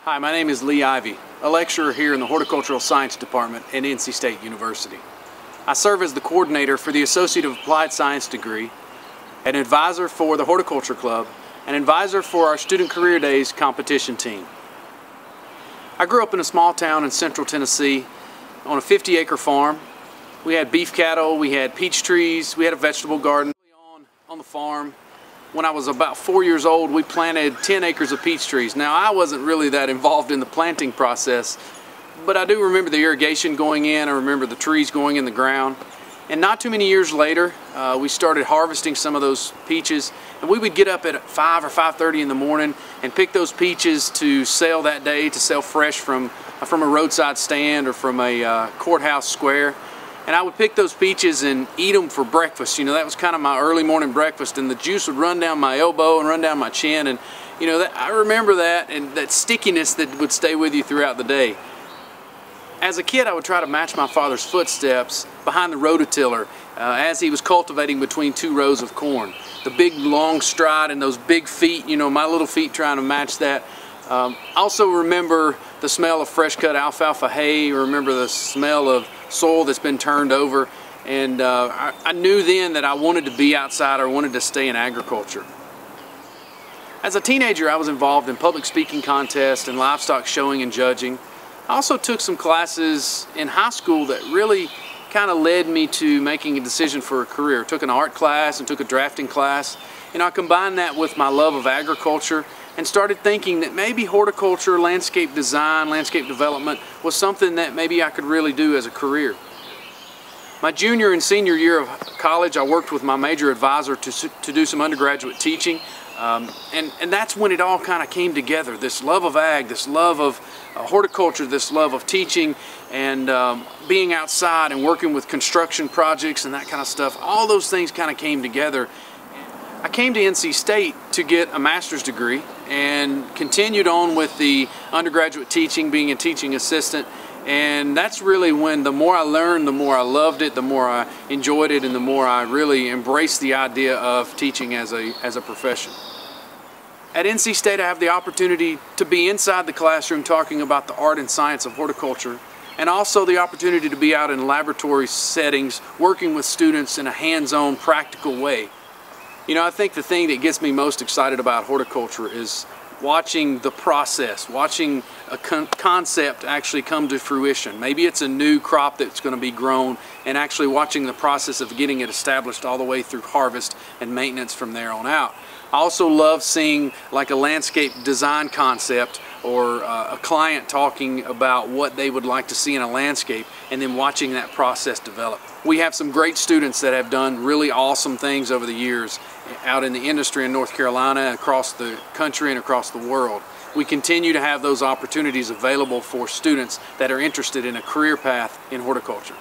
Hi, my name is Lee Ivey, a lecturer here in the Horticultural Science Department at NC State University. I serve as the coordinator for the Associate of Applied Science degree, an advisor for the Horticulture Club, and advisor for our Student Career Days competition team. I grew up in a small town in central Tennessee on a 50-acre farm. We had beef cattle, we had peach trees, we had a vegetable garden. On the farm, when I was about 4 years old, we planted 10 acres of peach trees. Now, I wasn't really that involved in the planting process, but I do remember the irrigation going in. I remember the trees going in the ground. And not too many years later, we started harvesting some of those peaches, and we would get up at 5 or 5:30 in the morning and pick those peaches to sell that day, to sell fresh from a roadside stand or from a courthouse square. And I would pick those peaches and eat them for breakfast. You know, that was kind of my early morning breakfast, and the juice would run down my elbow and run down my chin, and you know, I remember that, and that stickiness that would stay with you throughout the day. As a kid, I would try to match my father's footsteps behind the rototiller as he was cultivating between two rows of corn. The big long stride and those big feet, you know, my little feet trying to match that. Also remember the smell of fresh cut alfalfa hay, remember the smell of soil that's been turned over, and I knew then that I wanted to be outside or wanted to stay in agriculture. As a teenager, I was involved in public speaking contests and livestock showing and judging. I also took some classes in high school that really kind of led me to making a decision for a career. Took an art class and took a drafting class. And I combined that with my love of agriculture and started thinking that maybe horticulture, landscape design, landscape development was something that maybe I could really do as a career. My junior and senior year of college, I worked with my major advisor to do some undergraduate teaching. And that's when it all kind of came together. This love of ag, this love of horticulture, this love of teaching, and being outside and working with construction projects and that kind of stuff. All those things kind of came together. I came to NC State to get a master's degree and continued on with the undergraduate teaching, being a teaching assistant. And that's really when the more I learned, the more I loved it, the more I enjoyed it, and the more I really embraced the idea of teaching as a profession. At NC State, I have the opportunity to be inside the classroom talking about the art and science of horticulture, and also the opportunity to be out in laboratory settings working with students in a hands-on, practical way. You know, I think the thing that gets me most excited about horticulture is watching the process, watching a concept actually come to fruition. Maybe it's a new crop that's going to be grown, and actually watching the process of getting it established all the way through harvest and maintenance from there on out. I also love seeing like a landscape design concept or a client talking about what they would like to see in a landscape, and then watching that process develop. We have some great students that have done really awesome things over the years out in the industry in North Carolina, across the country, and across the world. We continue to have those opportunities available for students that are interested in a career path in horticulture.